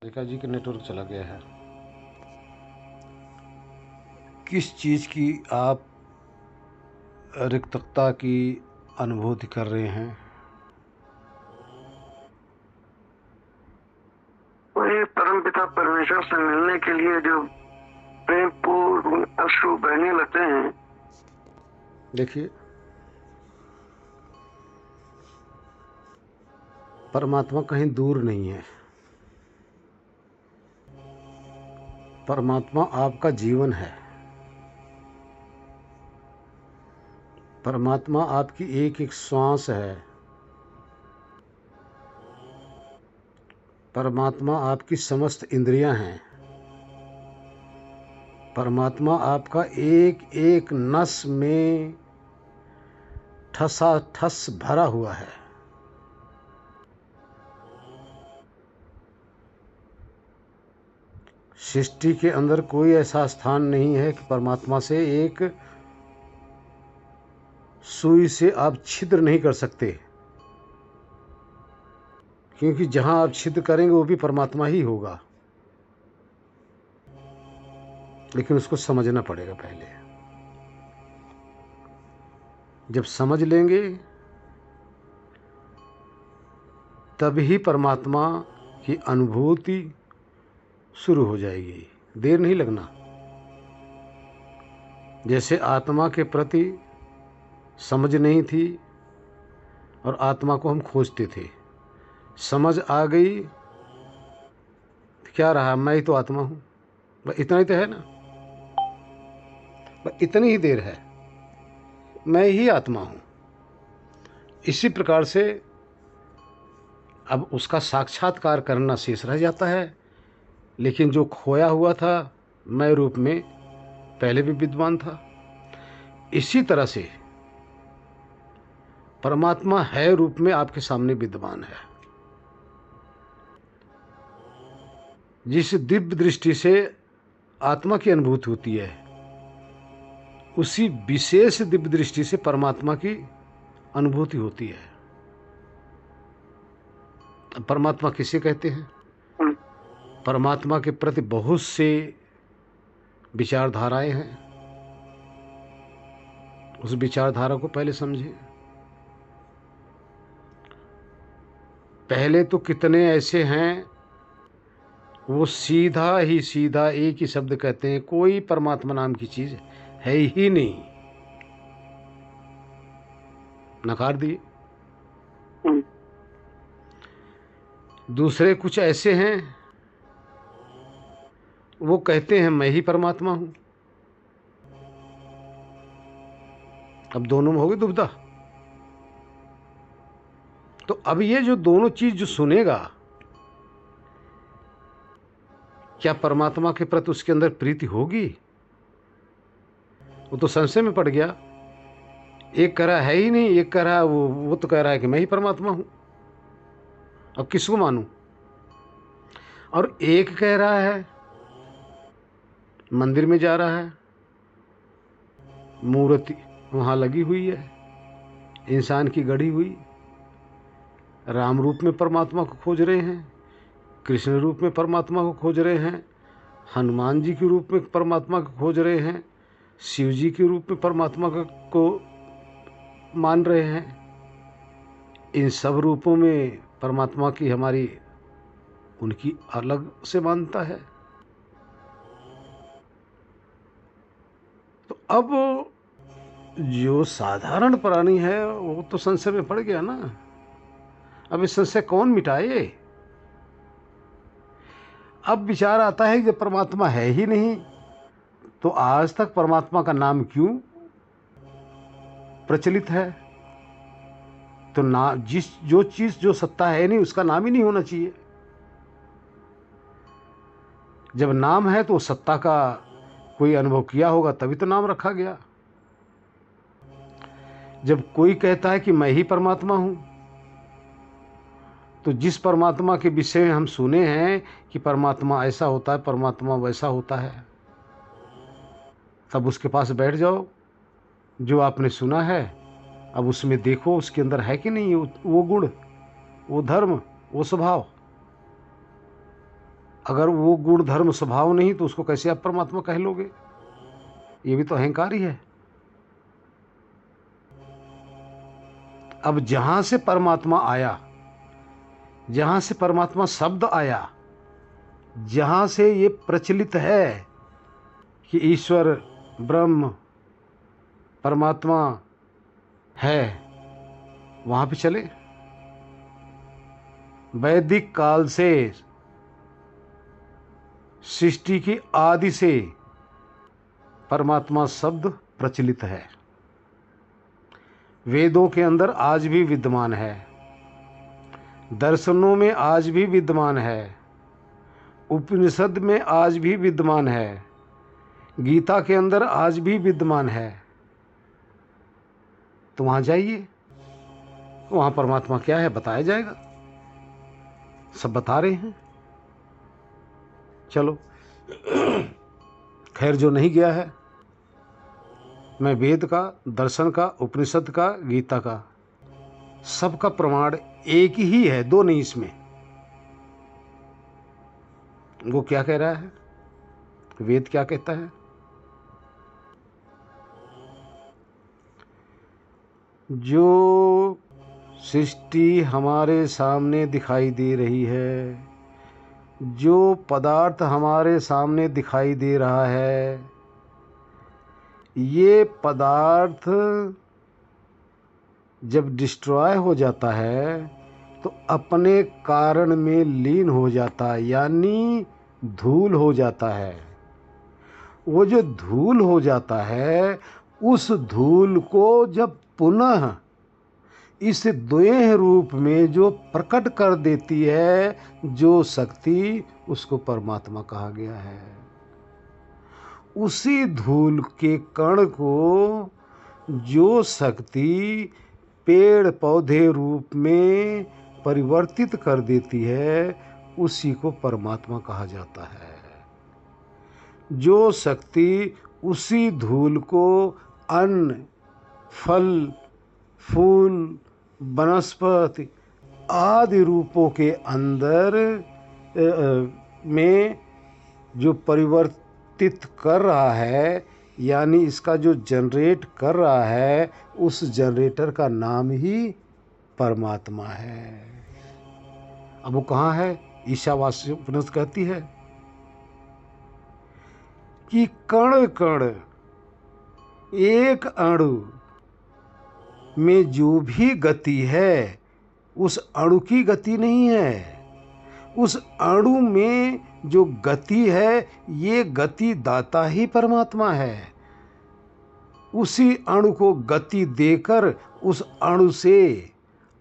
रेखा जी का नेटवर्क चला गया है। किस चीज़ की आप रिक्तता की अनुभूति कर रहे हैं? वही परमपिता परमेश्वर से मिलने के लिए जो प्रेम पूर्ण अश्रु बहने लगते हैं। देखिए, परमात्मा कहीं दूर नहीं है। परमात्मा आपका जीवन है। परमात्मा आपकी एक एक श्वास है। परमात्मा आपकी समस्त इंद्रियां हैं। परमात्मा आपका एक एक नस में ठसाठस भरा हुआ है। सृष्टि के अंदर कोई ऐसा स्थान नहीं है कि परमात्मा से एक सुई से आप छिद्र नहीं कर सकते, क्योंकि जहां आप छिद्र करेंगे वो भी परमात्मा ही होगा। लेकिन उसको समझना पड़ेगा पहले। जब समझ लेंगे तभी परमात्मा की अनुभूति शुरू हो जाएगी। देर नहीं लगना। जैसे आत्मा के प्रति समझ नहीं थी और आत्मा को हम खोजते थे, समझ आ गई तो क्या रहा? मैं ही तो आत्मा हूँ। बस इतना ही तो है ना। बस इतनी ही देर है, मैं ही आत्मा हूँ। इसी प्रकार से अब उसका साक्षात्कार करना शेष रह जाता है। लेकिन जो खोया हुआ था मैं रूप में पहले भी विद्वान था। इसी तरह से परमात्मा है रूप में आपके सामने विद्वान है। जिस दिव्य दृष्टि से आत्मा की अनुभूति होती है, उसी विशेष दिव्य दृष्टि से परमात्मा की अनुभूति होती है। परमात्मा किसे कहते हैं? परमात्मा के प्रति बहुत से विचारधाराएं हैं। उस विचारधारा को पहले समझें। पहले तो कितने ऐसे हैं वो सीधा ही सीधा एक ही शब्द कहते हैं, कोई परमात्मा नाम की चीज है ही नहीं, नकार दिए। दूसरे कुछ ऐसे हैं वो कहते हैं मैं ही परमात्मा हूं। अब दोनों में हो गई दुविधा। तो अब ये जो दोनों चीज जो सुनेगा, क्या परमात्मा के प्रति उसके अंदर प्रीति होगी? वो तो संशय में पड़ गया। एक कह रहा है ही नहीं, एक कह रहा है वो तो कह रहा है कि मैं ही परमात्मा हूं। अब किसको मानूं? और एक कह रहा है मंदिर में जा रहा है, मूर्ति वहां लगी हुई है, इंसान की गढ़ी हुई, राम रूप में परमात्मा को खोज रहे हैं, कृष्ण रूप में परमात्मा को खोज रहे हैं, हनुमान जी के रूप में परमात्मा को खोज रहे हैं, शिव जी के रूप में परमात्मा को मान रहे हैं। इन सब रूपों में परमात्मा की हमारी उनकी अलग से मानता है। तो अब जो साधारण प्राणी है वो तो संशय में पड़ गया ना। अब इस संशय कौन मिटाए? अब विचार आता है कि जब परमात्मा है ही नहीं तो आज तक परमात्मा का नाम क्यों प्रचलित है? तो ना जो चीज जो सत्ता है नहीं उसका नाम ही नहीं होना चाहिए। जब नाम है तो सत्ता का कोई अनुभव किया होगा तभी तो नाम रखा गया। जब कोई कहता है कि मैं ही परमात्मा हूं, तो जिस परमात्मा के विषय में हम सुने हैं कि परमात्मा ऐसा होता है, परमात्मा वैसा होता है, तब उसके पास बैठ जाओ। जो आपने सुना है अब उसमें देखो उसके अंदर है कि नहीं वो गुण, वो धर्म, वो स्वभाव। अगर वो गुण धर्म स्वभाव नहीं तो उसको कैसे आप परमात्मा कह लोगे? ये भी तो अहंकार ही है। अब जहां से परमात्मा आया, जहां से परमात्मा शब्द आया, जहां से ये प्रचलित है कि ईश्वर ब्रह्म परमात्मा है, वहां पे चले। वैदिक काल से, सृष्टि की आदि से परमात्मा शब्द प्रचलित है। वेदों के अंदर आज भी विद्यमान है, दर्शनों में आज भी विद्यमान है, उपनिषद में आज भी विद्यमान है, गीता के अंदर आज भी विद्यमान है। तो वहां जाइए, वहां परमात्मा क्या है बताया जाएगा। सब बता रहे हैं। चलो खैर, जो नहीं गया है, मैं वेद का, दर्शन का, उपनिषद का, गीता का, सबका प्रमाण एक ही है, दो नहीं इसमें। वो क्या कह रहा है, वेद क्या कहता है? जो सृष्टि हमारे सामने दिखाई दे रही है, जो पदार्थ हमारे सामने दिखाई दे रहा है, ये पदार्थ जब डिस्ट्रॉय हो जाता है तो अपने कारण में लीन हो जाता है, यानी धूल हो जाता है। वो जो धूल हो जाता है, उस धूल को जब पुनः इस द्वैह रूप में जो प्रकट कर देती है जो शक्ति, उसको परमात्मा कहा गया है। उसी धूल के कण को जो शक्ति पेड़ पौधे रूप में परिवर्तित कर देती है, उसी को परमात्मा कहा जाता है। जो शक्ति उसी धूल को अन्न, फल, फूल, वनस्पति आदि रूपों के अंदर में जो परिवर्तित कर रहा है, यानी इसका जो जनरेट कर रहा है, उस जनरेटर का नाम ही परमात्मा है। अब वो कहाँ है? ईशावास्य उपनिषद कहती है कि कण कण, एक अणु में जो भी गति है, उस अणु की गति नहीं है। उस अणु में जो गति है, ये गति दाता ही परमात्मा है। उसी अणु को गति देकर उस अणु से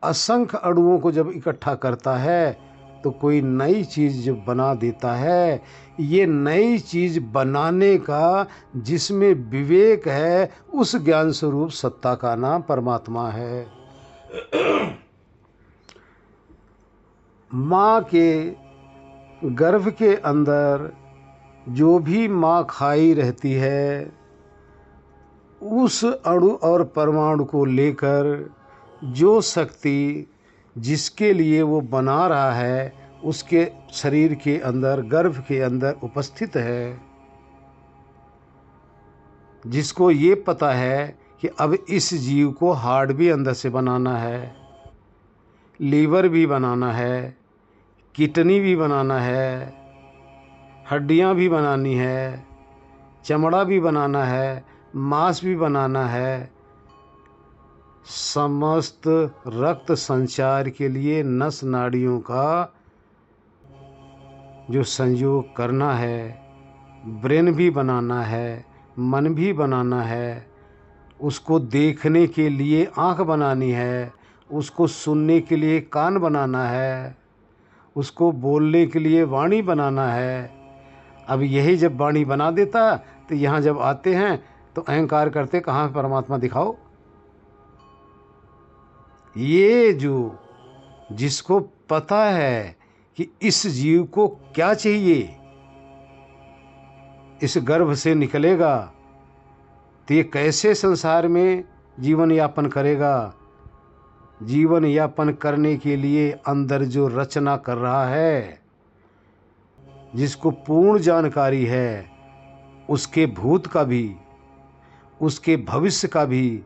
असंख्य अणुओं को जब इकट्ठा करता है तो कोई नई चीज़ जब बना देता है। ये नई चीज़ बनाने का जिसमें विवेक है, उस ज्ञान स्वरूप सत्ता का नाम परमात्मा है। माँ के गर्भ के अंदर जो भी माँ खाई रहती है, उस अणु और परमाणु को लेकर जो शक्ति जिसके लिए वो बना रहा है, उसके शरीर के अंदर, गर्भ के अंदर उपस्थित है। जिसको ये पता है कि अब इस जीव को हार्ट भी अंदर से बनाना है, लीवर भी बनाना है, किडनी भी बनाना है, हड्डियां भी बनानी है, चमड़ा भी बनाना है, मांस भी बनाना है, समस्त रक्त संचार के लिए नस नाड़ियों का जो संयोग करना है, ब्रेन भी बनाना है, मन भी बनाना है, उसको देखने के लिए आँख बनानी है, उसको सुनने के लिए कान बनाना है, उसको बोलने के लिए वाणी बनाना है। अब यही जब वाणी बना देता तो यहाँ जब आते हैं तो अहंकार करते, कहाँ परमात्मा दिखाओ। ये जो जिसको पता है कि इस जीव को क्या चाहिए, इस गर्भ से निकलेगा तो ये कैसे संसार में जीवन यापन करेगा, जीवन यापन करने के लिए अंदर जो रचना कर रहा है, जिसको पूर्ण जानकारी है, उसके भूत का भी, उसके भविष्य का भी,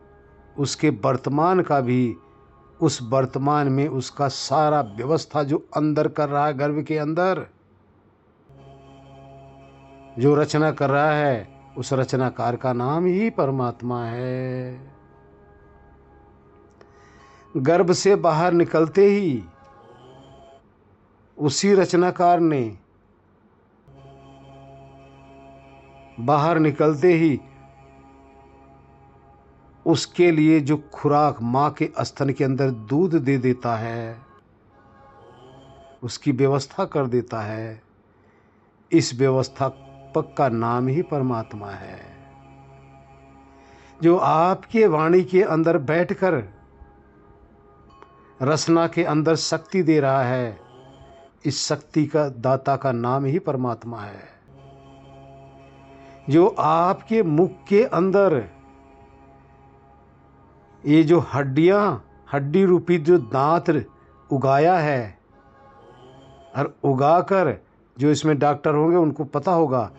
उसके वर्तमान का भी, उस वर्तमान में उसका सारा व्यवस्था जो अंदर कर रहा है, गर्भ के अंदर जो रचना कर रहा है, उस रचनाकार का नाम ही परमात्मा है। गर्भ से बाहर निकलते ही उसी रचनाकार ने, बाहर निकलते ही उसके लिए जो खुराक माँ के स्तन के अंदर दूध दे देता है, उसकी व्यवस्था कर देता है। इस व्यवस्थापक का नाम ही परमात्मा है, जो आपके वाणी के अंदर बैठकर रसना के अंदर शक्ति दे रहा है। इस शक्ति का दाता का नाम ही परमात्मा है, जो आपके मुख के अंदर ये जो हड्डी रूपी जो दांत उगाया है, और उगाकर जो इसमें डॉक्टर होंगे उनको पता होगा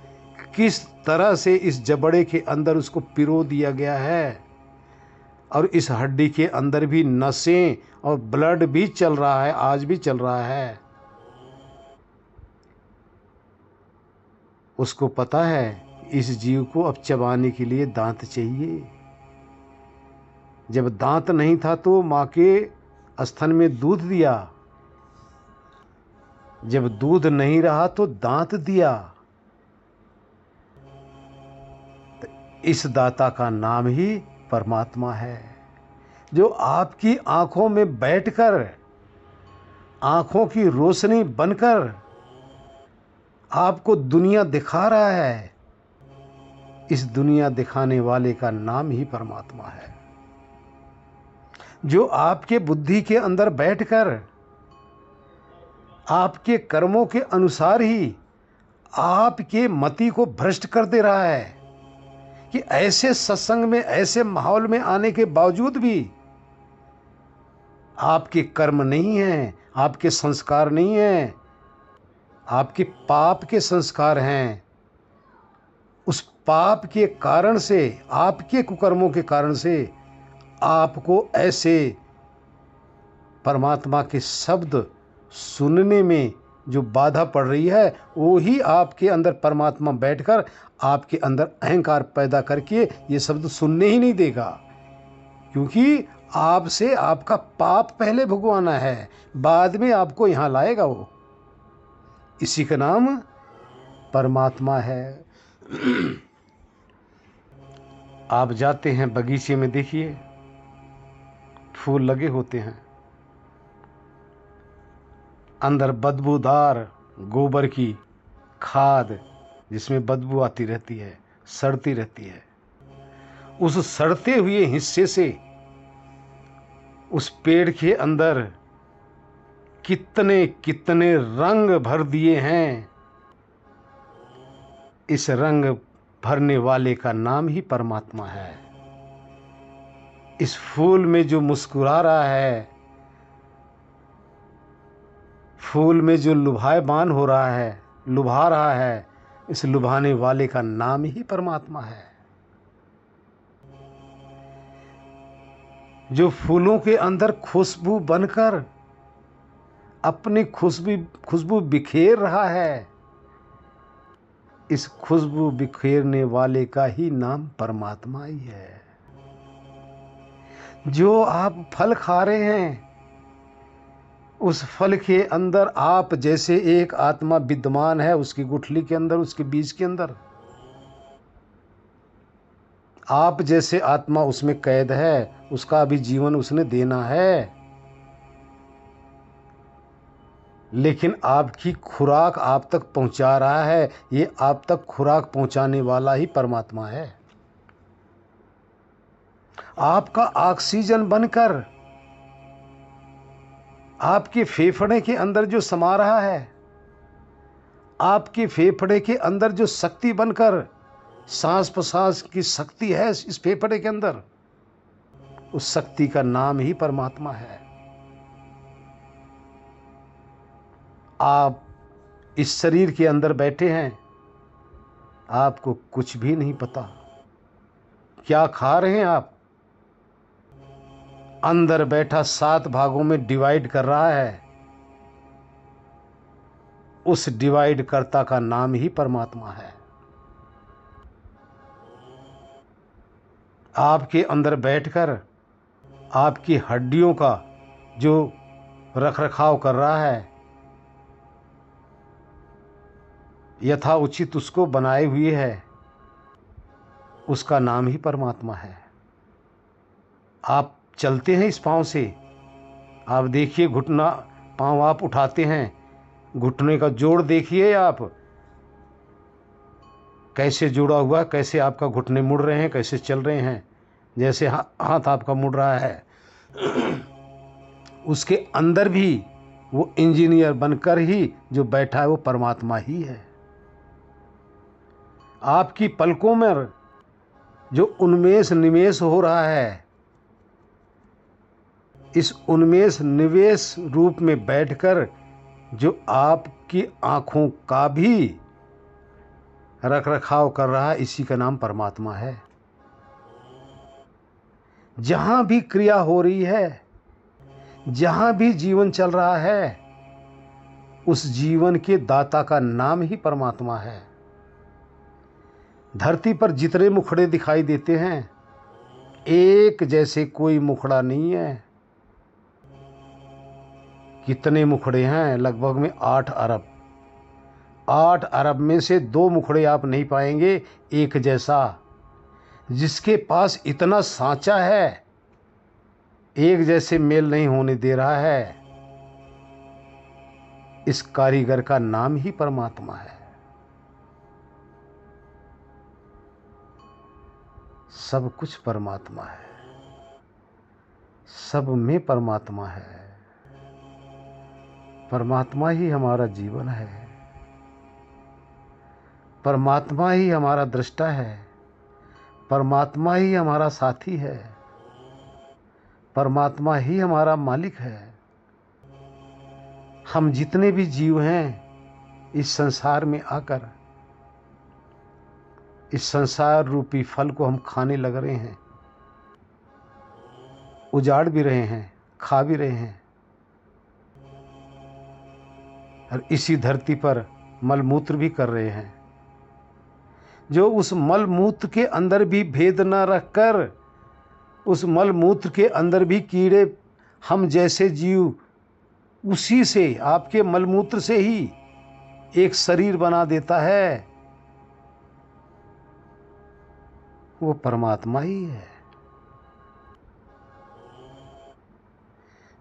किस तरह से इस जबड़े के अंदर उसको पिरो दिया गया है, और इस हड्डी के अंदर भी नसें और ब्लड भी चल रहा है, आज भी चल रहा है। उसको पता है इस जीव को अब चबाने के लिए दांत चाहिए। जब दांत नहीं था तो माँ के स्तन में दूध दिया, जब दूध नहीं रहा तो दांत दिया। तो इस दाता का नाम ही परमात्मा है, जो आपकी आंखों में बैठकर, आंखों की रोशनी बनकर आपको दुनिया दिखा रहा है। इस दुनिया दिखाने वाले का नाम ही परमात्मा है, जो आपके बुद्धि के अंदर बैठकर आपके कर्मों के अनुसार ही आपके मति को भ्रष्ट कर दे रहा है, कि ऐसे सत्संग में, ऐसे माहौल में आने के बावजूद भी आपके कर्म नहीं हैं, आपके संस्कार नहीं हैं, आपके पाप के संस्कार हैं। उस पाप के कारण से, आपके कुकर्मों के कारण से आपको ऐसे परमात्मा के शब्द सुनने में जो बाधा पड़ रही है, वो ही आपके अंदर परमात्मा बैठकर आपके अंदर अहंकार पैदा करके ये शब्द सुनने ही नहीं देगा, क्योंकि आपसे आपका पाप पहले भुगवाना है, बाद में आपको यहाँ लाएगा वो। इसी का नाम परमात्मा है। आप जाते हैं बगीचे में, देखिए फूल लगे होते हैं, अंदर बदबूदार गोबर की खाद जिसमें बदबू आती रहती है, सड़ती रहती है। उस सड़ते हुए हिस्से से उस पेड़ के अंदर कितने कितने रंग भर दिए हैं। इस रंग भरने वाले का नाम ही परमात्मा है। इस फूल में जो मुस्कुरा रहा है, फूल में जो लुभायमान हो रहा है, लुभा रहा है, इस लुभाने वाले का नाम ही परमात्मा है। जो फूलों के अंदर खुशबू बनकर अपनी खुशबू बिखेर रहा है, इस खुशबू बिखेरने वाले का ही नाम परमात्मा ही है। जो आप फल खा रहे हैं, उस फल के अंदर आप जैसे एक आत्मा विद्यमान है, उसकी गुठली के अंदर, उसके बीज के अंदर आप जैसे आत्मा उसमें कैद है, उसका भी जीवन उसने देना है। लेकिन आपकी खुराक आप तक पहुंचा रहा है, ये आप तक खुराक पहुंचाने वाला ही परमात्मा है। आपका ऑक्सीजन बनकर आपके फेफड़े के अंदर जो समा रहा है, आपके फेफड़े के अंदर जो शक्ति बनकर सांस प्रश्वास की शक्ति है इस फेफड़े के अंदर, उस शक्ति का नाम ही परमात्मा है। आप इस शरीर के अंदर बैठे हैं, आपको कुछ भी नहीं पता। क्या खा रहे हैं आप? अंदर बैठा 7 भागों में डिवाइड कर रहा है। उस डिवाइड कर्ता का नाम ही परमात्मा है। आपके अंदर बैठकर आपकी हड्डियों का जो रखरखाव कर रहा है, यथा उचित उसको बनाए हुए है, उसका नाम ही परमात्मा है। आप चलते हैं इस पांव से, आप देखिए घुटना, पांव आप उठाते हैं, घुटने का जोड़ देखिए आप कैसे जुड़ा हुआ, कैसे आपका घुटने मुड़ रहे हैं, कैसे चल रहे हैं, जैसे हाथ आपका मुड़ रहा है। उसके अंदर भी वो इंजीनियर बनकर ही जो बैठा है वो परमात्मा ही है। आपकी पलकों में जो उन्मेष निवेश हो रहा है, इस उन्मेष निवेश रूप में बैठकर जो आपकी आंखों का भी रखरखाव कर रहा है, इसी का नाम परमात्मा है। जहां भी क्रिया हो रही है, जहां भी जीवन चल रहा है, उस जीवन के दाता का नाम ही परमात्मा है। धरती पर जितने मुखड़े दिखाई देते हैं, एक जैसे कोई मुखड़ा नहीं है। कितने मुखड़े हैं? लगभग में 8 अरब। 8 अरब में से 2 मुखड़े आप नहीं पाएंगे एक जैसा। जिसके पास इतना सांचा है, एक जैसे मेल नहीं होने दे रहा है, इस कारीगर का नाम ही परमात्मा है। सब कुछ परमात्मा है, सब में परमात्मा है। परमात्मा ही हमारा जीवन है, परमात्मा ही हमारा दृष्टा है, परमात्मा ही हमारा साथी है, परमात्मा ही हमारा मालिक है। हम जितने भी जीव हैं, इस संसार में आकर इस संसार रूपी फल को हम खाने लग रहे हैं, उजाड़ भी रहे हैं, खा भी रहे हैं, और इसी धरती पर मलमूत्र भी कर रहे हैं। जो उस मलमूत्र के अंदर भी भेद न रखकर, उस मलमूत्र के अंदर भी कीड़े हम जैसे जीव, उसी से, आपके मलमूत्र से ही एक शरीर बना देता है, वो परमात्मा ही है।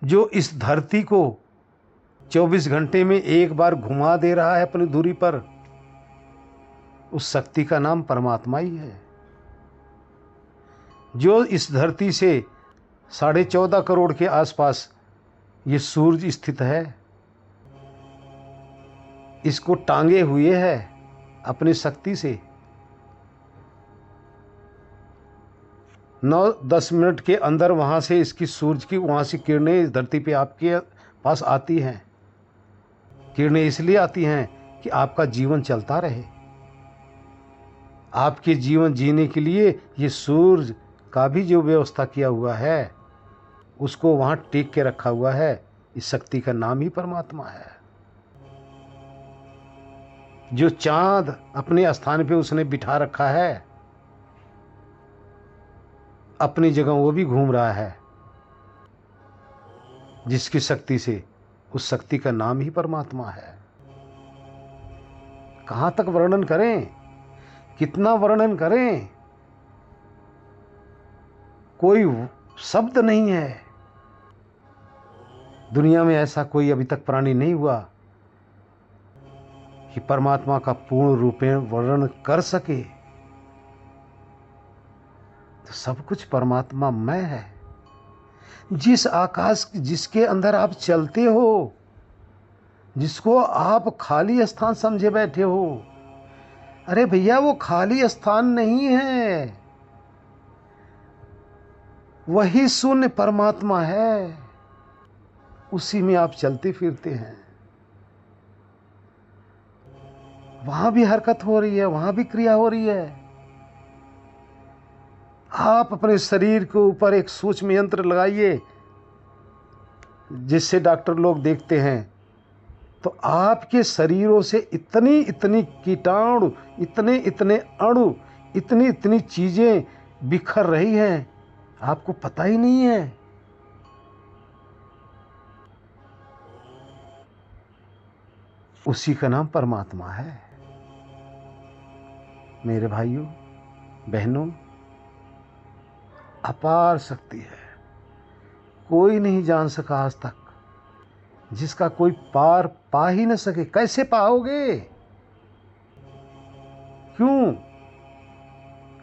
जो इस धरती को 24 घंटे में एक बार घुमा दे रहा है अपनी धुरी पर, उस शक्ति का नाम परमात्मा ही है। जो इस धरती से 14.5 करोड़ के आसपास ये सूरज स्थित है, इसको टांगे हुए है अपनी शक्ति से, 9-10 मिनट के अंदर वहाँ से इसकी सूरज की वहाँ से किरणें इस धरती पे आपके पास आती हैं। किरणें इसलिए आती हैं कि आपका जीवन चलता रहे। आपके जीवन जीने के लिए ये सूरज का भी जो व्यवस्था किया हुआ है, उसको वहाँ टेक के रखा हुआ है। इस शक्ति का नाम ही परमात्मा है। जो चांद अपने स्थान पे उसने बिठा रखा है, अपनी जगह वो भी घूम रहा है, जिसकी शक्ति से, उस शक्ति का नाम ही परमात्मा है। कहां तक वर्णन करें, कितना वर्णन करें, कोई शब्द नहीं है। दुनिया में ऐसा कोई अभी तक प्राणी नहीं हुआ कि परमात्मा का पूर्ण रूप में वर्णन कर सके। तो सब कुछ परमात्मा में है। जिस आकाश, जिसके अंदर आप चलते हो, जिसको आप खाली स्थान समझे बैठे हो, अरे भैया वो खाली स्थान नहीं है, वही शून्य परमात्मा है। उसी में आप चलते फिरते हैं। वहां भी हरकत हो रही है, वहां भी क्रिया हो रही है। आप अपने शरीर के ऊपर एक सूक्ष्म यंत्र लगाइए जिससे डॉक्टर लोग देखते हैं, तो आपके शरीरों से इतनी इतनी कीटाणु, इतने इतने अणु, इतनी इतनी चीजें बिखर रही हैं, आपको पता ही नहीं है। उसी का नाम परमात्मा है। मेरे भाइयों बहनों, अपार शक्ति है, कोई नहीं जान सका आज तक, जिसका कोई पार पा ही न सके। कैसे पाओगे? क्यों?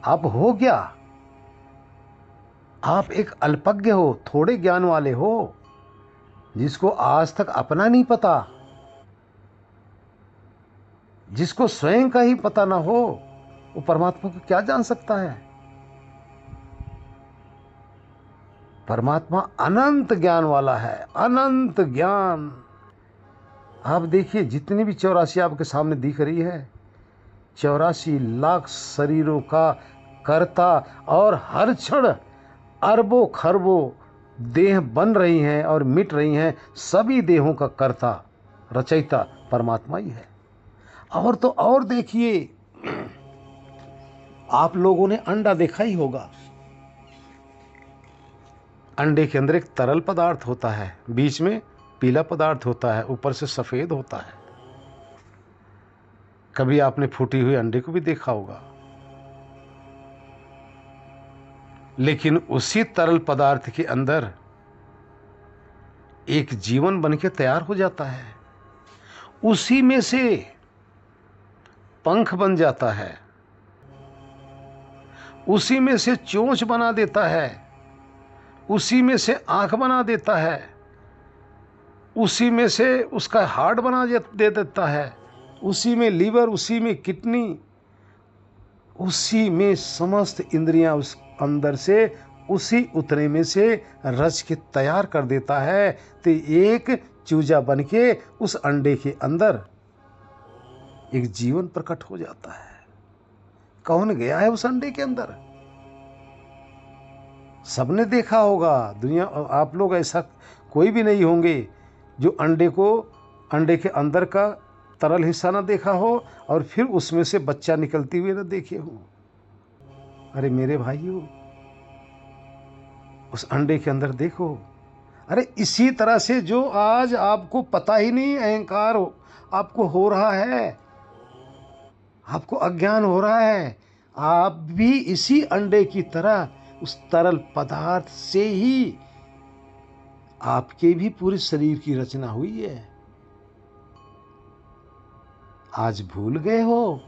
आप हो क्या? आप एक अल्पज्ञ हो, थोड़े ज्ञान वाले हो, जिसको आज तक अपना नहीं पता, जिसको स्वयं का ही पता ना हो, वो परमात्मा को क्या जान सकता है? परमात्मा अनंत ज्ञान वाला है, अनंत ज्ञान। आप देखिए, जितनी भी 84 आपके सामने दिख रही है, 84 लाख शरीरों का कर्ता, और हर क्षण अरबों खरबों देह बन रही हैं और मिट रही हैं। सभी देहों का कर्ता, रचयिता परमात्मा ही है। और तो और देखिए, आप लोगों ने अंडा देखा ही होगा। अंडे के अंदर एक तरल पदार्थ होता है, बीच में पीला पदार्थ होता है, ऊपर से सफेद होता है। कभी आपने फूटी हुई अंडे को भी देखा होगा। लेकिन उसी तरल पदार्थ के अंदर एक जीवन बनके तैयार हो जाता है, उसी में से पंख बन जाता है, उसी में से चोंच बना देता है, उसी में से आंख बना देता है, उसी में से उसका हार्ट बना दे देता है, उसी में लीवर, उसी में किडनी, उसी में समस्त इंद्रियां उस अंदर से, उसी उतने में से रच के तैयार कर देता है। तो एक चूजा बन के उस अंडे के अंदर एक जीवन प्रकट हो जाता है। कौन गया है उस अंडे के अंदर? सबने देखा होगा। दुनिया, आप लोग ऐसा कोई भी नहीं होंगे जो अंडे के अंदर का तरल हिस्सा ना देखा हो और फिर उसमें से बच्चा निकलते हुए ना देखे हो। अरे मेरे भाइयों, उस अंडे के अंदर देखो। अरे इसी तरह से जो आज आपको पता ही नहीं, अहंकार आपको हो रहा है, आपको अज्ञान हो रहा है, आप भी इसी अंडे की तरह उस तरल पदार्थ से ही आपके भी पूरे शरीर की रचना हुई है। आज भूल गए हो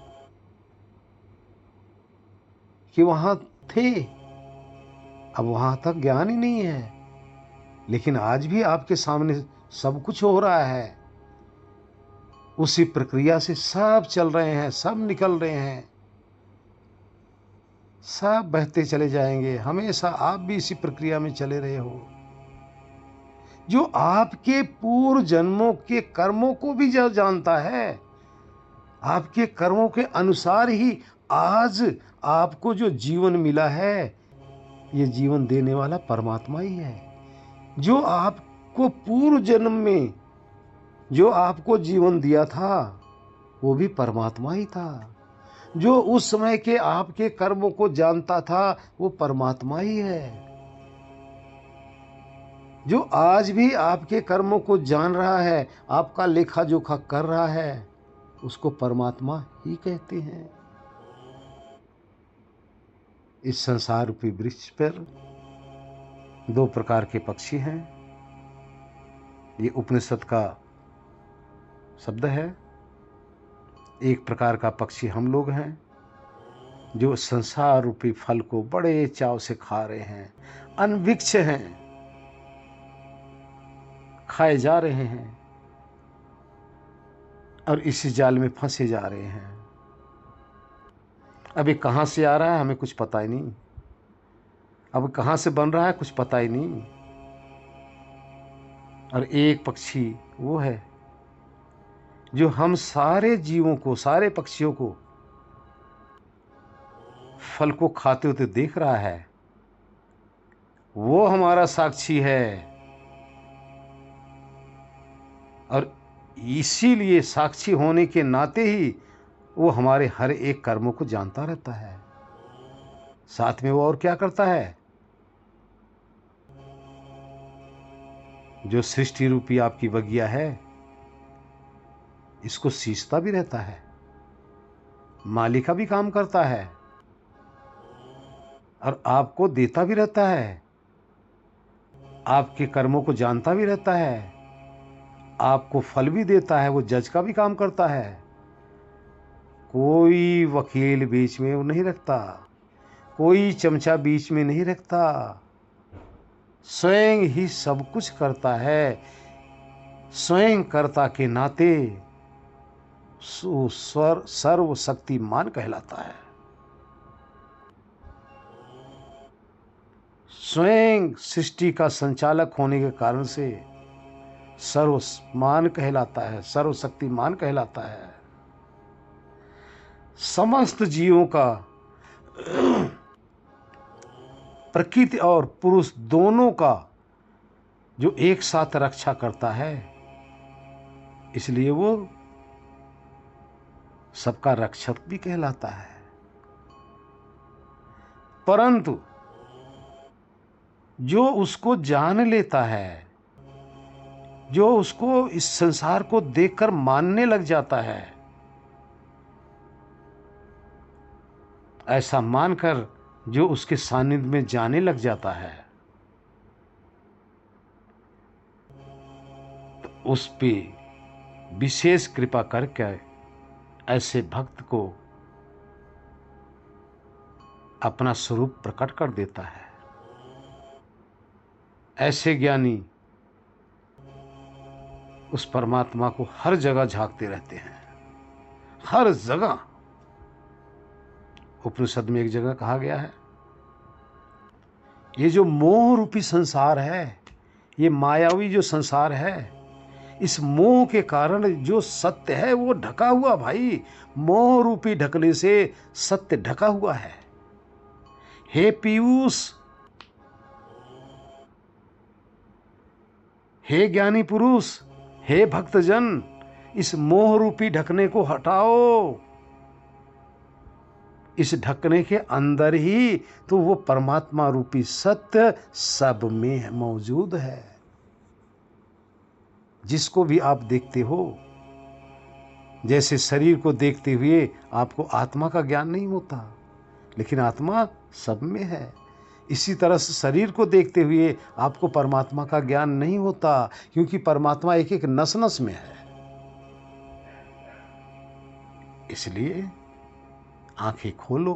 कि वहां थे, अब वहां तक ज्ञान ही नहीं है। लेकिन आज भी आपके सामने सब कुछ हो रहा है, उसी प्रक्रिया से सब चल रहे हैं, सब निकल रहे हैं, सब बहते चले जाएंगे। हमेशा आप भी इसी प्रक्रिया में चले रहे हो। जो आपके पूर्व जन्मों के कर्मों को भी जो जानता है, आपके कर्मों के अनुसार ही आज आपको जो जीवन मिला है, ये जीवन देने वाला परमात्मा ही है। जो आपको पूर्व जन्म में जो आपको जीवन दिया था, वो भी परमात्मा ही था। जो उस समय के आपके कर्मों को जानता था, वो परमात्मा ही है। जो आज भी आपके कर्मों को जान रहा है, आपका लेखा जोखा कर रहा है, उसको परमात्मा ही कहते हैं। इस संसार रूपी वृक्ष पर दो प्रकार के पक्षी हैं। ये उपनिषद का शब्द है। एक प्रकार का पक्षी हम लोग हैं, जो संसार रूपी फल को बड़े चाव से खा रहे हैं, अनभिक्ष हैं, खाए जा रहे हैं और इसी जाल में फंसे जा रहे हैं। अभी कहाँ से आ रहा है हमें कुछ पता ही नहीं, अब कहाँ से बन रहा है कुछ पता ही नहीं। और एक पक्षी वो है जो हम सारे जीवों को, सारे पक्षियों को फल को खाते होते देख रहा है, वो हमारा साक्षी है। और इसीलिए साक्षी होने के नाते ही वो हमारे हर एक कर्मों को जानता रहता है। साथ में वो और क्या करता है, जो सृष्टि रूपी आपकी बगिया है, इसको सींचता भी रहता है, माली का भी काम करता है और आपको देता भी रहता है, आपके कर्मों को जानता भी रहता है, आपको फल भी देता है, वो जज का भी काम करता है। कोई वकील बीच में वो नहीं रखता, कोई चमचा बीच में नहीं रखता, स्वयं ही सब कुछ करता है। स्वयं कर्ता के नाते सर्वशक्तिमान कहलाता है। स्वयं सृष्टि का संचालक होने के कारण से सर्वमान कहलाता है, सर्वशक्तिमान कहलाता है। समस्त जीवों का प्रकृति और पुरुष दोनों का जो एक साथ रक्षा करता है, इसलिए वो सबका रक्षक भी कहलाता है। परंतु जो उसको जान लेता है, जो उसको इस संसार को देखकर मानने लग जाता है, ऐसा मानकर जो उसके सानिध्य में जाने लग जाता है, तो उस पे विशेष कृपा करके ऐसे भक्त को अपना स्वरूप प्रकट कर देता है। ऐसे ज्ञानी उस परमात्मा को हर जगह झांकते रहते हैं, हर जगह। उपनिषद में एक जगह कहा गया है, ये जो मोह रूपी संसार है, ये मायावी जो संसार है, इस मोह के कारण जो सत्य है वो ढका हुआ, भाई, मोह रूपी ढकने से सत्य ढका हुआ है। हे पीयूष, हे ज्ञानी पुरुष, हे भक्तजन, इस मोह रूपी ढकने को हटाओ। इस ढकने के अंदर ही तो वो परमात्मा रूपी सत्य सब में मौजूद है। जिसको भी आप देखते हो, जैसे शरीर को देखते हुए आपको आत्मा का ज्ञान नहीं होता, लेकिन आत्मा सब में है। इसी तरह से शरीर को देखते हुए आपको परमात्मा का ज्ञान नहीं होता, क्योंकि परमात्मा एक एक नस नस में है। इसलिए आंखें खोलो,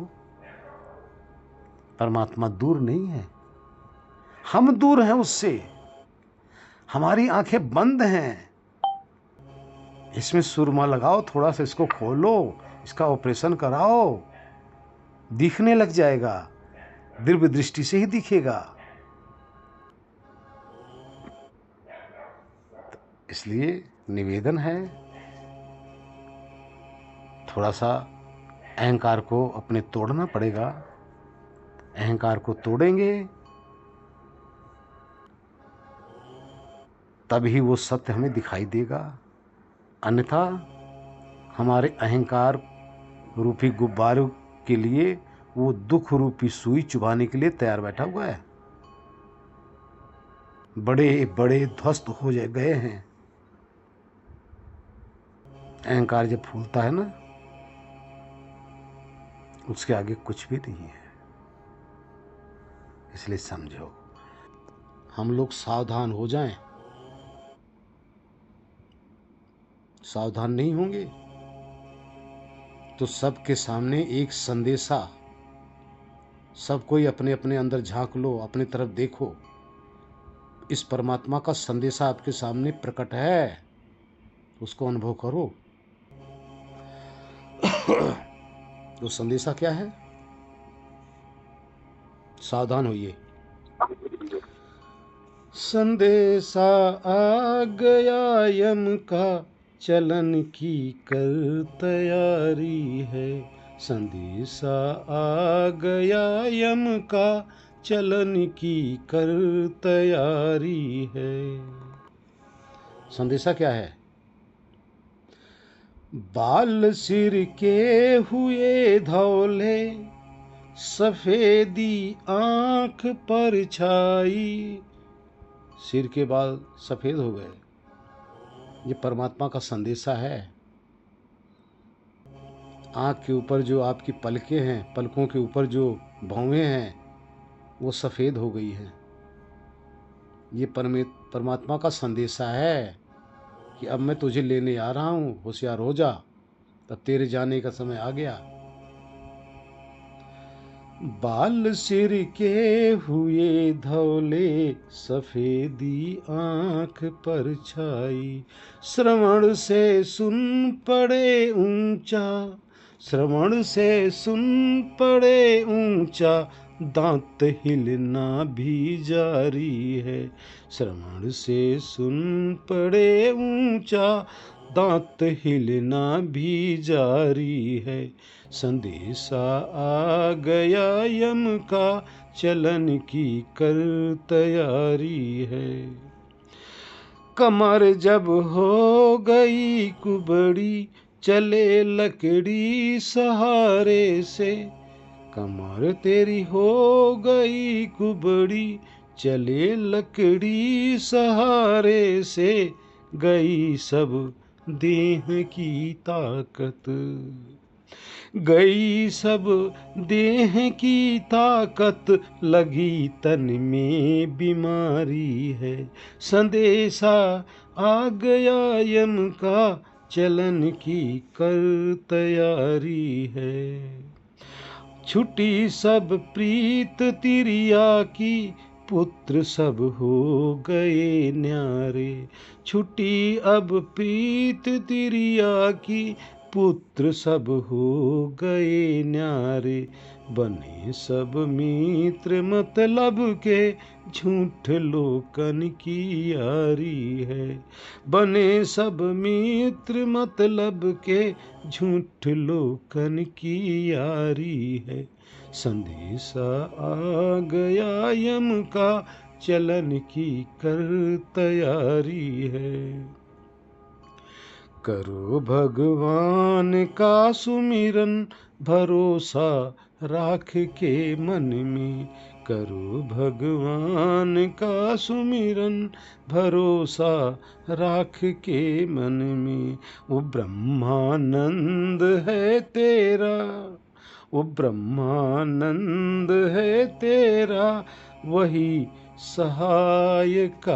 परमात्मा दूर नहीं है, हम दूर हैं उससे। हमारी आंखें बंद हैं। इसमें सुरमा लगाओ, थोड़ा सा इसको खोलो, इसका ऑपरेशन कराओ, दिखने लग जाएगा, दिव्य दृष्टि से ही दिखेगा। इसलिए निवेदन है, थोड़ा सा अहंकार को अपने तोड़ना पड़ेगा। अहंकार को तोड़ेंगे तभी वो सत्य हमें दिखाई देगा, अन्यथा हमारे अहंकार रूपी गुब्बारों के लिए वो दुख रूपी सुई चुभाने के लिए तैयार बैठा हुआ है। बड़े बड़े ध्वस्त हो गए हैं। अहंकार जब फूलता है ना, उसके आगे कुछ भी नहीं है। इसलिए समझो, हम लोग सावधान हो जाएं। सावधान नहीं होंगे तो सबके सामने एक संदेशा, सब कोई अपने अपने अंदर झांक लो, अपनी तरफ देखो, इस परमात्मा का संदेशा आपके सामने प्रकट है, उसको अनुभव करो। तो संदेशा क्या है? सावधान होइए। संदेशा आ गया यम का, चलन की कर तैयारी है। संदेशा आ गया यम का, चलन की कर तैयारी है। संदेशा क्या है? बाल सिर के हुए धौले, सफेदी आंख पर छाई। सिर के बाल सफेद हो गए, ये परमात्मा का संदेशा है। आंख के ऊपर जो आपकी पलकें हैं, पलकों के ऊपर जो भौवें हैं, वो सफेद हो गई हैं। ये परमात्मा का संदेशा है कि अब मैं तुझे लेने आ रहा हूं, होशियार हो जा, तब तेरे जाने का समय आ गया। बाल सिर के हुए धौले, सफेदी आंख पर छाई। श्रवण से सुन पड़े ऊंचा, श्रवण से सुन पड़े ऊंचा, दांत हिलना भी जारी है। श्रवण से सुन पड़े ऊंचा, दांत हिलना भी जारी है। संदेशा आ गया यम का, चलन की कर तैयारी है। कमर जब हो गई कुबड़ी, चले लकड़ी सहारे से। कमर तेरी हो गई कुबड़ी, चले लकड़ी सहारे से। गई सब देह की ताकत, गई सब देह की ताकत, लगी तन में बीमारी है। संदेशा आ गया यम का, चलन की कर तैयारी है। छुटी सब प्रीत तिरिया की, पुत्र सब हो गए न्यारे। छुटी अब प्रीत तिरिया की, पुत्र सब हो गए न्यारे। बने सब मित्र मतलब के, झूठ लोकन की यारी है। बने सब मित्र मतलब के, झूठ लोकन की यारी है। संदेशा आ गया यम का, चलन की कर तैयारी है। करो भगवान का सुमिरन, भरोसा राख के मन में। करो भगवान का सुमिरन, भरोसा राख के मन में। वो ब्रह्मानंद है तेरा, वो ब्रह्मानंद है तेरा, वही सहायकारी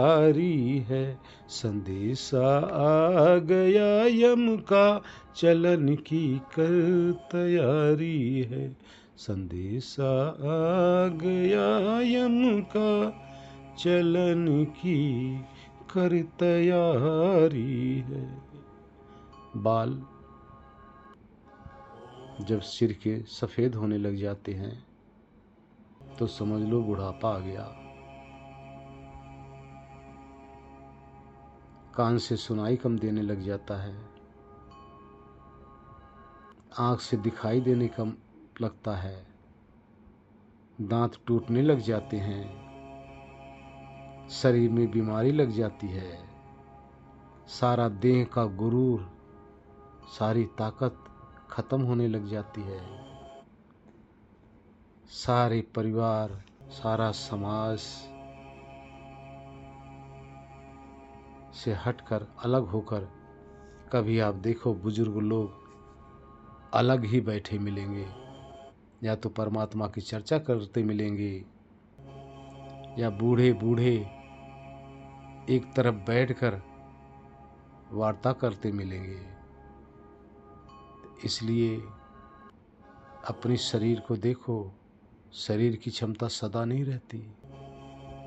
है। संदेशा आ गया यम का, चलन की कर तैयारी है। संदेशा आ गया यम का, चलन की कर तैयारी है। बाल जब सिर के सफ़ेद होने लग जाते हैं तो समझ लो बुढ़ापा आ गया। कान से सुनाई कम देने लग जाता है, आँख से दिखाई देने कम लगता है, दांत टूटने लग जाते हैं, शरीर में बीमारी लग जाती है, सारा देह का गुरूर, सारी ताकत खत्म होने लग जाती है। सारे परिवार, सारा समाज से हटकर, अलग होकर, कभी आप देखो बुजुर्ग लोग अलग ही बैठे मिलेंगे, या तो परमात्मा की चर्चा करते मिलेंगे, या बूढ़े बूढ़े एक तरफ बैठकर वार्ता करते मिलेंगे। इसलिए अपने शरीर को देखो, शरीर की क्षमता सदा नहीं रहती।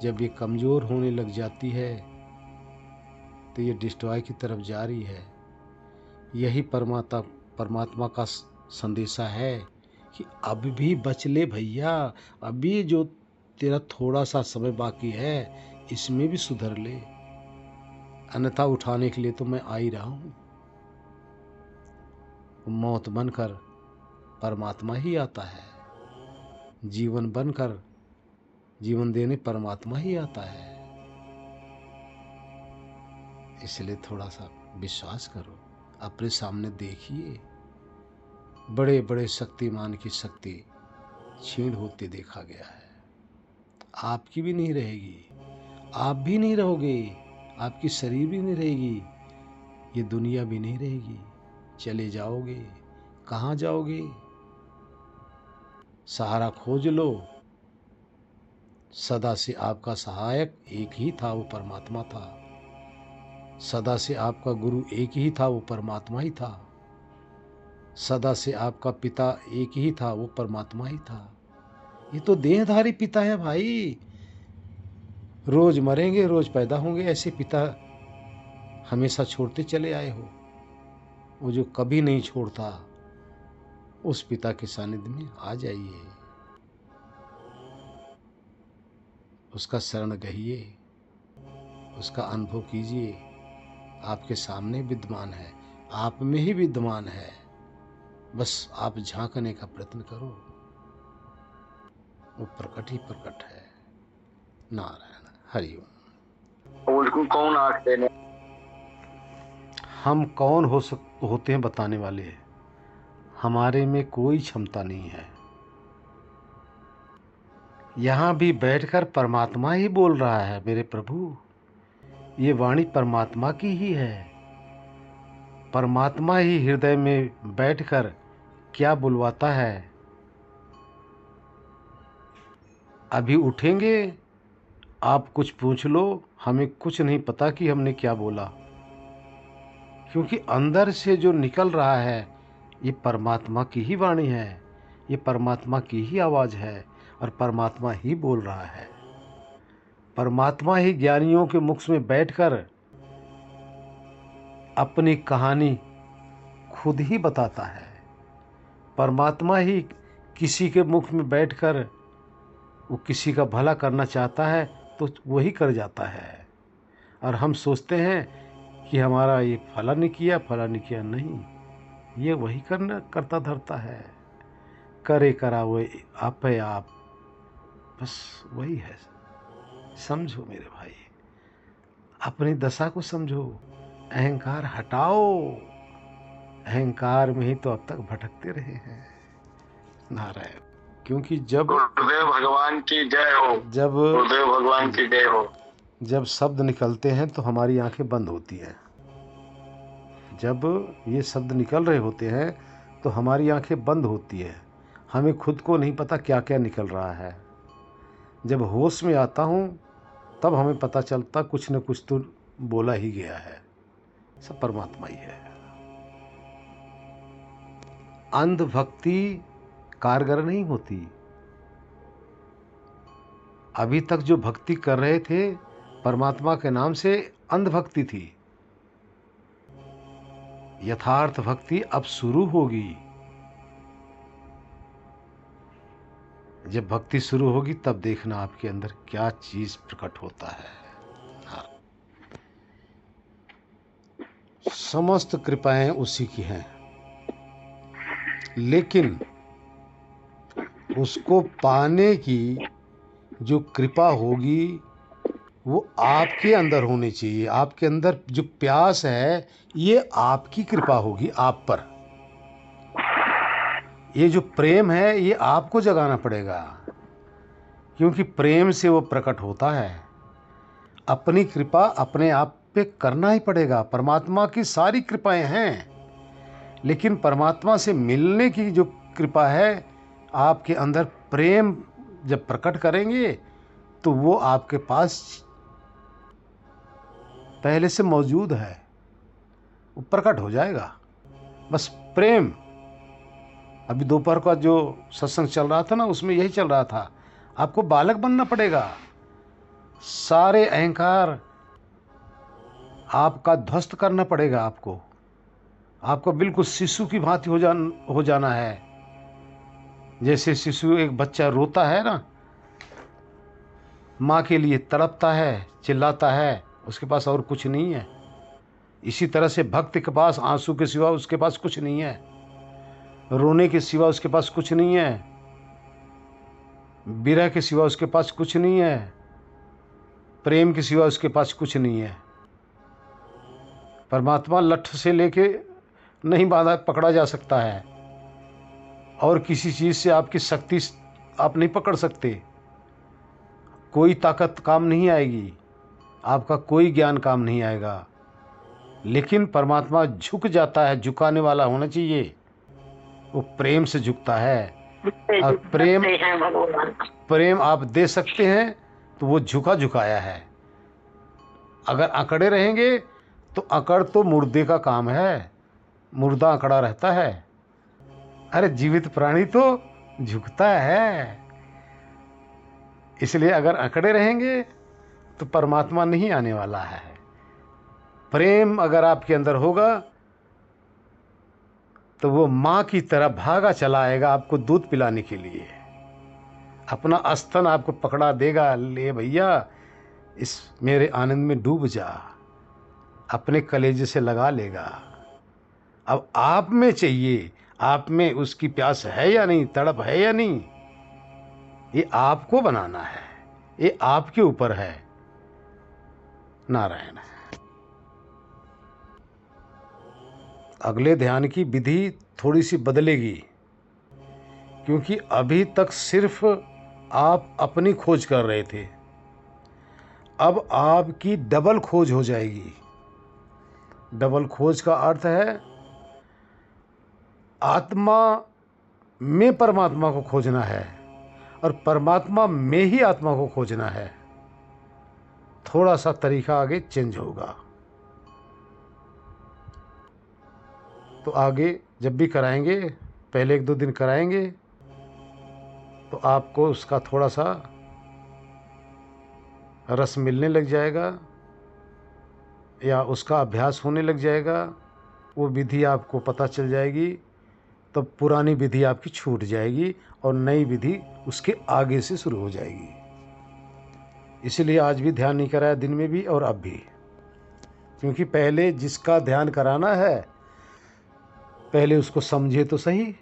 जब ये कमज़ोर होने लग जाती है तो ये डिस्ट्रॉय की तरफ जा रही है। यही परमात्मा का संदेशा है कि अब भी बच ले भैया, अभी जो तेरा थोड़ा सा समय बाकी है इसमें भी सुधर ले, अन्यथा उठाने के लिए तो मैं आ ही रहा हूँ। मौत बनकर परमात्मा ही आता है, जीवन बनकर जीवन देने परमात्मा ही आता है। इसलिए थोड़ा सा विश्वास करो, अपने सामने देखिए, बड़े बड़े शक्तिमान की शक्ति क्षीण होती देखा गया है। आपकी भी नहीं रहेगी, आप भी नहीं रहोगे, आपकी शरीर भी नहीं रहेगी, ये दुनिया भी नहीं रहेगी। चले जाओगे, कहाँ जाओगे? सहारा खोज लो। सदा से आपका सहायक एक ही था, वो परमात्मा था। सदा से आपका गुरु एक ही था, वो परमात्मा ही था। सदा से आपका पिता एक ही था, वो परमात्मा ही था। ये तो देहधारी पिता है भाई। रोज मरेंगे, रोज पैदा होंगे, ऐसे पिता हमेशा छोड़ते चले आए हो। वो जो कभी नहीं छोड़ता, उस पिता के सानिध्य में आ जाइए, उसका शरण गहिए, उसका अनुभव कीजिए। आपके सामने विद्यमान है, आप में ही विद्यमान है, बस आप झांकने का प्रयत्न करो। वो प्रकट ही प्रकट है। नारायण हरिओम। उसको कौन आंख देने? हम कौन होते हैं बताने वाले, हमारे में कोई क्षमता नहीं है। यहाँ भी बैठकर परमात्मा ही बोल रहा है, मेरे प्रभु, ये वाणी परमात्मा की ही है। परमात्मा ही हृदय में बैठकर क्या बुलवाता है। अभी उठेंगे, आप कुछ पूछ लो, हमें कुछ नहीं पता कि हमने क्या बोला, क्योंकि अंदर से जो निकल रहा है ये परमात्मा की ही वाणी है, ये परमात्मा की ही आवाज़ है, और परमात्मा ही बोल रहा है। परमात्मा ही ज्ञानियों के मुख में बैठकर अपनी कहानी खुद ही बताता है। परमात्मा ही किसी के मुख में बैठकर वो किसी का भला करना चाहता है तो वही कर जाता है। और हम सोचते हैं कि हमारा ये फला नहीं किया, फला नहीं किया। नहीं, ये वही करता धरता है। करे करा वो आप है, आप बस वही है। समझो मेरे भाई, अपनी दशा को समझो, अहंकार हटाओ। अहंकार में ही तो अब तक भटकते रहे हैं। नारायण। क्योंकि जब गुरुदेव भगवान की जय हो, गुरुदेव भगवान की जय हो। जब शब्द निकलते हैं तो हमारी आंखें बंद होती हैं। जब ये शब्द निकल रहे होते हैं तो हमारी आंखें बंद होती है, हमें खुद को नहीं पता क्या क्या निकल रहा है। जब होश में आता हूँ तब हमें पता चलता कुछ न कुछ तो बोला ही गया है, सब परमात्मा ही है। अंध भक्ति कारगर नहीं होती। अभी तक जो भक्ति कर रहे थे परमात्मा के नाम से, अंध भक्ति थी। यथार्थ भक्ति अब शुरू होगी। जब भक्ति शुरू होगी तब देखना आपके अंदर क्या चीज प्रकट होता है। हाँ। समस्त कृपाएं उसी की हैं, लेकिन उसको पाने की जो कृपा होगी वो आपके अंदर होनी चाहिए। आपके अंदर जो प्यास है ये आपकी कृपा होगी आप पर। ये जो प्रेम है ये आपको जगाना पड़ेगा, क्योंकि प्रेम से वो प्रकट होता है। अपनी कृपा अपने आप पे करना ही पड़ेगा। परमात्मा की सारी कृपाएं हैं, लेकिन परमात्मा से मिलने की जो कृपा है, आपके अंदर प्रेम जब प्रकट करेंगे तो वो आपके पास पहले से मौजूद है, वो प्रकट हो जाएगा। बस प्रेम। अभी दोपहर का जो सत्संग चल रहा था ना, उसमें यही चल रहा था। आपको बालक बनना पड़ेगा। सारे अहंकार आपका ध्वस्त करना पड़ेगा। आपको बिल्कुल शिशु की भांति हो जाना है। जैसे शिशु, एक बच्चा रोता है ना, माँ के लिए तड़पता है, चिल्लाता है, उसके पास और कुछ नहीं है। इसी तरह से भक्त के पास आंसू के सिवा उसके पास कुछ नहीं है। रोने के सिवा उसके पास कुछ नहीं है, विरह के सिवा उसके पास कुछ नहीं है, प्रेम के सिवा उसके पास कुछ नहीं है। परमात्मा लठ से लेके नहीं बांधा पकड़ा जा सकता है, और किसी चीज़ से आपकी शक्ति आप नहीं पकड़ सकते। कोई ताकत काम नहीं आएगी, आपका कोई ज्ञान काम नहीं आएगा। लेकिन परमात्मा झुक जाता है, झुकाने वाला होना चाहिए। वो प्रेम से झुकता है, और प्रेम आप दे सकते हैं तो वो झुकाया है। अगर अकड़े रहेंगे तो अकड़ तो मुर्दे का काम है, मुर्दा अकड़ा रहता है। अरे जीवित प्राणी तो झुकता है। इसलिए अगर अकड़े रहेंगे तो परमात्मा नहीं आने वाला है। प्रेम अगर आपके अंदर होगा तो वो माँ की तरह भागा चला आएगा आपको दूध पिलाने के लिए। अपना स्तन आपको पकड़ा देगा, ले भैया इस मेरे आनंद में डूब जा, अपने कलेजे से लगा लेगा। अब आप में चाहिए, आप में उसकी प्यास है या नहीं, तड़प है या नहीं, ये आपको बनाना है, ये आपके ऊपर है। नारायण। अगले ध्यान की विधि थोड़ी सी बदलेगी, क्योंकि अभी तक सिर्फ आप अपनी खोज कर रहे थे। अब आपकी डबल खोज हो जाएगी। डबल खोज का अर्थ है आत्मा में परमात्मा को खोजना है और परमात्मा में ही आत्मा को खोजना है। थोड़ा सा तरीका आगे चेंज होगा। तो आगे जब भी कराएंगे, पहले 1-2 दिन कराएंगे तो आपको उसका थोड़ा सा रस मिलने लग जाएगा या उसका अभ्यास होने लग जाएगा। वो विधि आपको पता चल जाएगी, तो पुरानी विधि आपकी छूट जाएगी और नई विधि उसके आगे से शुरू हो जाएगी। इसीलिए आज भी ध्यान नहीं कराया, दिन में भी और अब भी, क्योंकि पहले जिसका ध्यान कराना है पहले उसको समझे तो सही।